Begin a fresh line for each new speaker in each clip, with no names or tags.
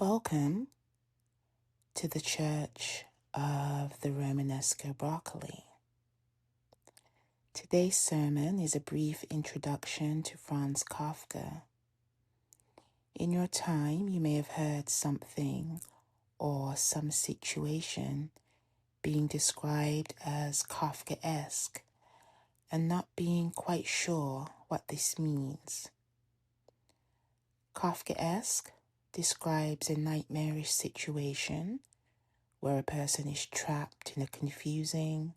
Welcome to the Church of the Romanesco Broccoli. Today's sermon is a brief introduction to Franz Kafka. In your time, you may have heard something or some situation being described as Kafkaesque and not being quite sure what this means. Kafkaesque describes a nightmarish situation where a person is trapped in a confusing,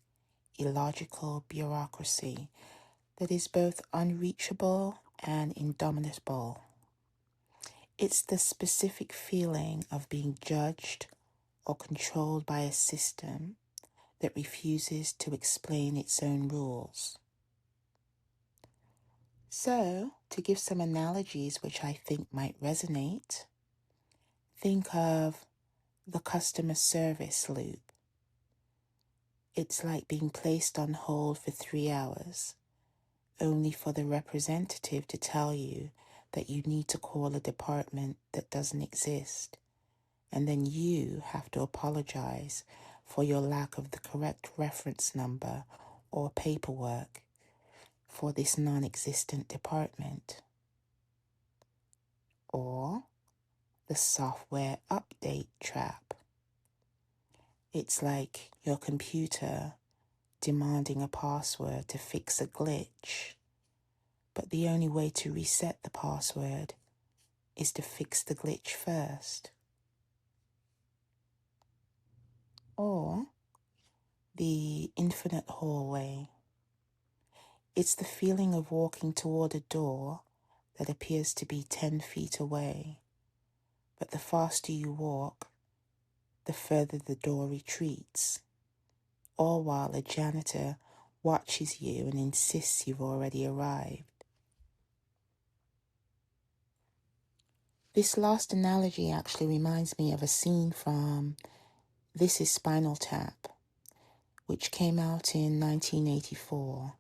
illogical bureaucracy that is both unreachable and indomitable. It's the specific feeling of being judged or controlled by a system that refuses to explain its own rules. So, to give some analogies which I think might resonate, think of the customer service loop. It's like being placed on hold for 3 hours, only for the representative to tell you that you need to call a department that doesn't exist, and then you have to apologize for your lack of the correct reference number or paperwork for this non-existent department. Or the software update trap. It's like your computer demanding a password to fix a glitch, but the only way to reset the password is to fix the glitch first. Or the infinite hallway. It's the feeling of walking toward a door that appears to be 10 feet away, but the faster you walk, the further the door retreats, all while a janitor watches you and insists you've already arrived. This last analogy actually reminds me of a scene from This is Spinal Tap, which came out in 1984.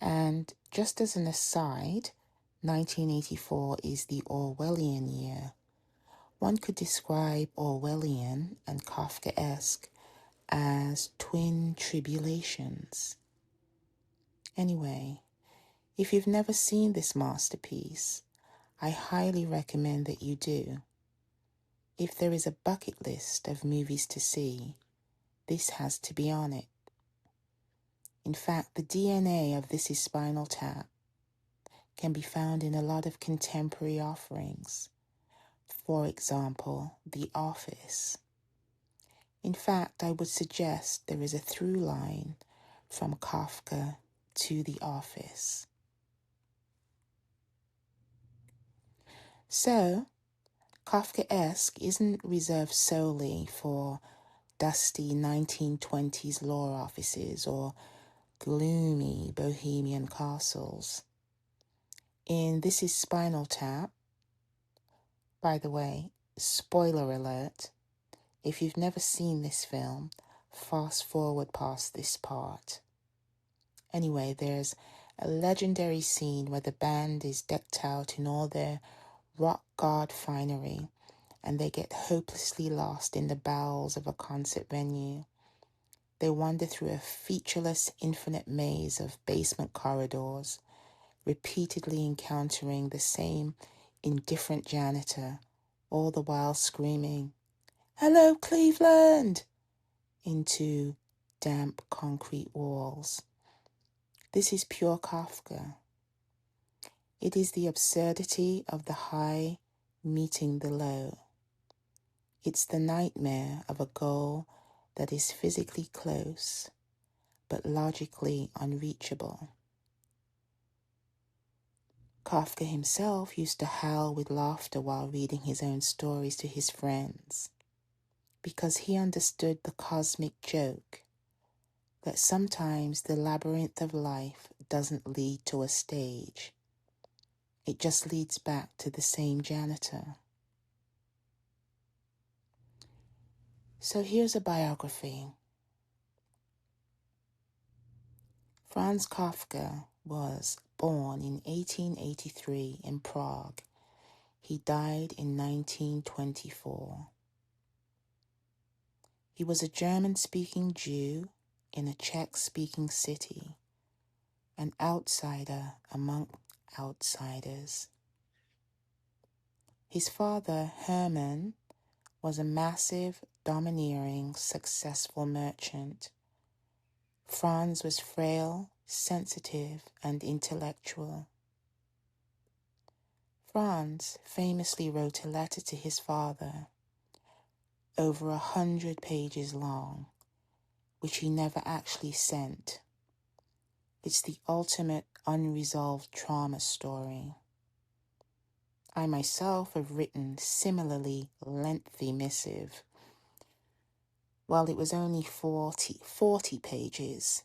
And just as an aside, 1984 is the Orwellian year. One could describe Orwellian and Kafkaesque as twin tribulations. Anyway, if you've never seen this masterpiece, I highly recommend that you do. If there is a bucket list of movies to see, this has to be on it. In fact, the DNA of This is Spinal Tap can be found in a lot of contemporary offerings. For example, The Office. In fact, I would suggest there is a through line from Kafka to The Office. So, Kafkaesque isn't reserved solely for dusty 1920s law offices or gloomy bohemian castles. In This is Spinal Tap, by the way, spoiler alert, if you've never seen this film, fast forward past this part. Anyway, there's a legendary scene where the band is decked out in all their rock god finery and they get hopelessly lost in the bowels of a concert venue. They wander through a featureless infinite maze of basement corridors, repeatedly encountering the same indifferent janitor, all the while screaming, "Hello, Cleveland!" into damp concrete walls. This is pure Kafka. It is the absurdity of the high meeting the low. It's the nightmare of a goal that is physically close, but logically unreachable. Kafka himself used to howl with laughter while reading his own stories to his friends, because he understood the cosmic joke that sometimes the labyrinth of life doesn't lead to a stage. It just leads back to the same janitor. So here's a biography. Franz Kafka was born in 1883 in Prague. He died in 1924. He was a German-speaking Jew in a Czech-speaking city, an outsider among outsiders. His father, Hermann, was a massive, domineering, successful merchant. Franz was frail, sensitive, and intellectual. Franz famously wrote a letter to his father, over 100 pages long, which he never actually sent. It's the ultimate unresolved trauma story. I myself have written similarly lengthy missive. While it was only 40 pages,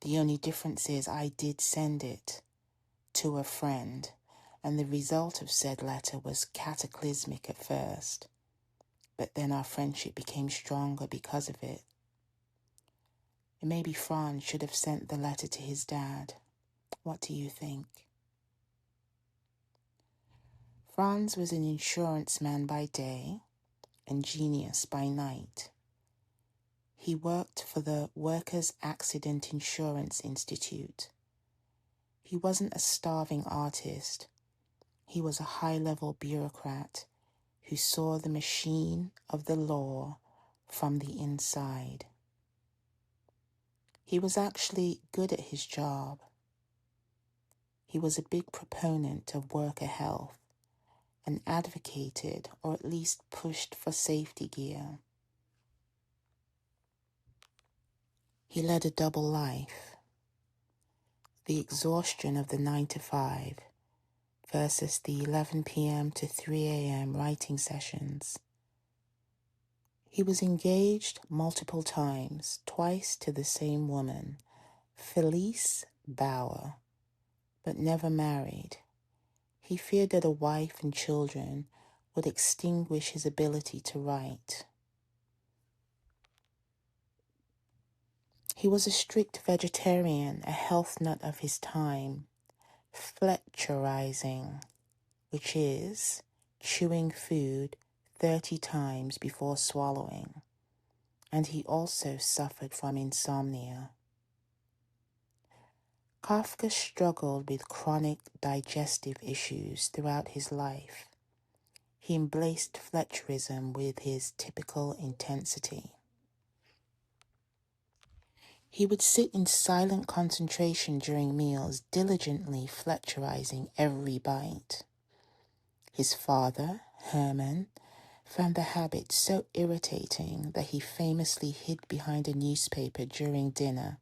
the only difference is I did send it to a friend, and the result of said letter was cataclysmic at first, but then our friendship became stronger because of it. And maybe Franz should have sent the letter to his dad. What do you think? Franz was an insurance man by day and genius by night. He worked for the Workers' Accident Insurance Institute. He wasn't a starving artist. He was a high-level bureaucrat who saw the machine of the law from the inside. He was actually good at his job. He was a big proponent of worker health and advocated, or at least pushed for safety gear. He led a double life. The exhaustion of the 9 to 5 versus the 11 p.m. to 3 a.m. writing sessions. He was engaged multiple times, twice to the same woman, Felice Bauer, but never married. He feared that a wife and children would extinguish his ability to write. He was a strict vegetarian, a health nut of his time, Fletcherizing, which is chewing food 30 times before swallowing, and he also suffered from insomnia. Kafka struggled with chronic digestive issues throughout his life. He embraced Fletcherism with his typical intensity. He would sit in silent concentration during meals, diligently Fletcherizing every bite. His father, Hermann, found the habit so irritating that he famously hid behind a newspaper during dinner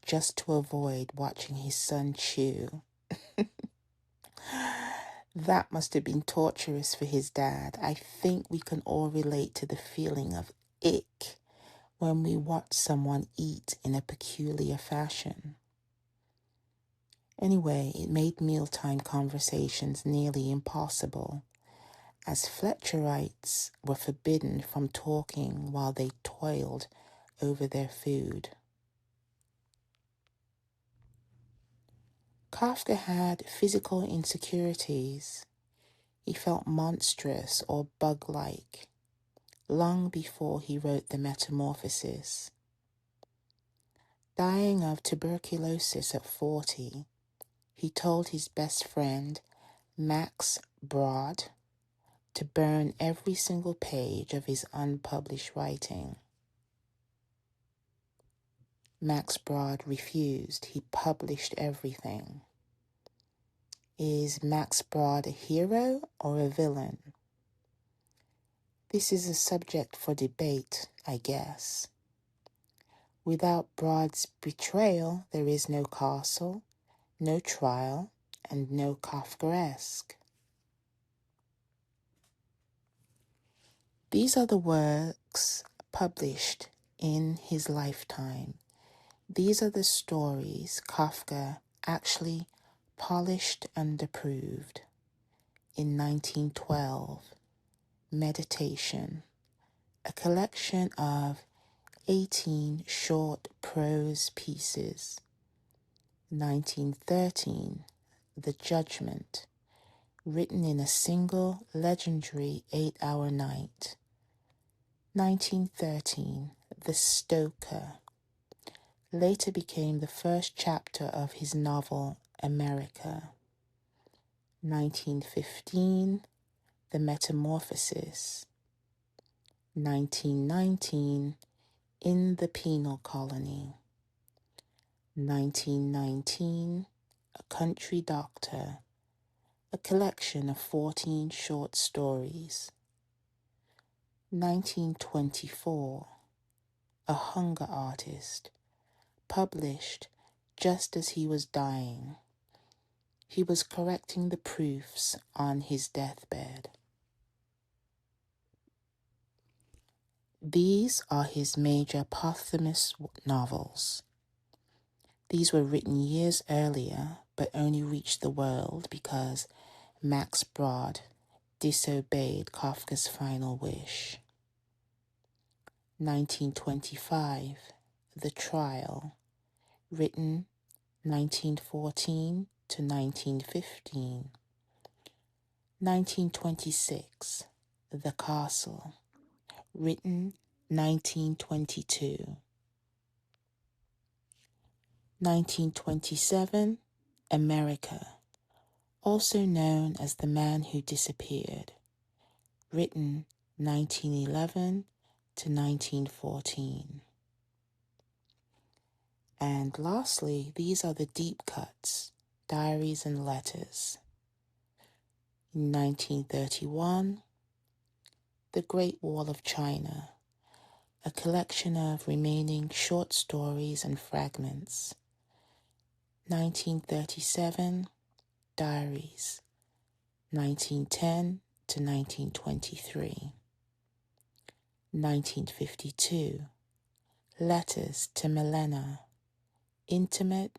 just to avoid watching his son chew. That must have been torturous for his dad. I think we can all relate to the feeling of ick when we watch someone eat in a peculiar fashion. Anyway, it made mealtime conversations nearly impossible, as Fletcherites were forbidden from talking while they toiled over their food. Kafka had physical insecurities. He felt monstrous or bug-like long before he wrote The Metamorphosis. Dying of tuberculosis at 40, he told his best friend, Max Brod, to burn every single page of his unpublished writing. Max Brod refused. He published everything. Is Max Brod a hero or a villain? This is a subject for debate, I guess. Without Brod's betrayal, there is no castle, no trial, and no Kafkaesque. These are the works published in his lifetime. These are the stories Kafka actually polished and approved. In 1912, Meditation, a collection of 18 short prose pieces. 1913, The Judgment, written in a single legendary 8-hour night. 1913, The Stoker, later became the first chapter of his novel America. 1915, The Metamorphosis. 1919, In the Penal Colony. 1919, A Country Doctor, a collection of 14 short stories. 1924, A Hunger Artist, published just as he was dying. He was correcting the proofs on his deathbed. These are his major posthumous novels. These were written years earlier, but only reached the world because Max Brod disobeyed Kafka's final wish. 1925, The Trial, written 1914 to 1915. 1926, The Castle, written 1922. 1927, America, also known as The Man Who Disappeared, written 1911 to 1914. And lastly, these are the deep cuts, diaries and letters. In 1931, The Great Wall of China, a collection of remaining short stories and fragments. 1937, Diaries, 1910 to 1923. 1952, Letters to Milena, intimate,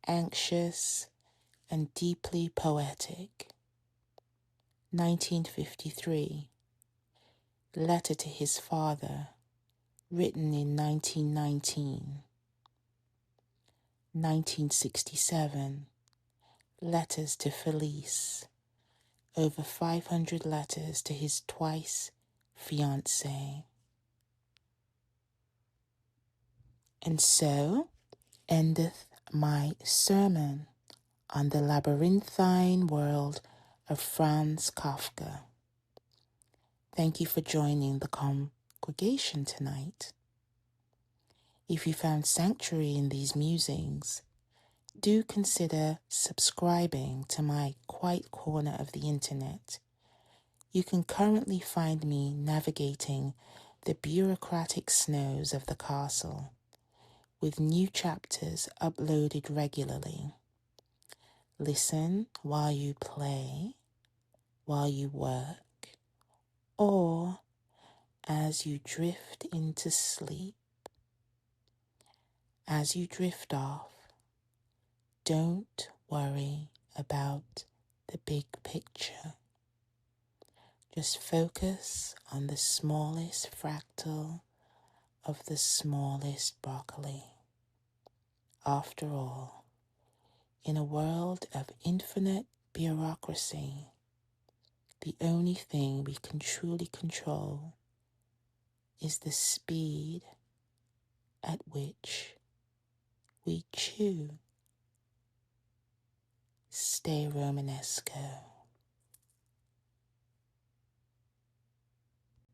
anxious, and deeply poetic. 1953, Letter to His Father, written in 1919. 1967, Letters to Felice, over 500 letters to his twice fiancée. And so endeth my sermon on the labyrinthine world of Franz Kafka. Thank you for joining the congregation tonight. If you found sanctuary in these musings, do consider subscribing to my quiet corner of the internet. You can currently find me navigating the bureaucratic snows of the castle, with new chapters uploaded regularly. Listen while you play, while you work, or as you drift into sleep. As you drift off, don't worry about the big picture. Just focus on the smallest fractal of the smallest broccoli. After all, in a world of infinite bureaucracy, the only thing we can truly control is the speed at which we chew. Stay Romanesco.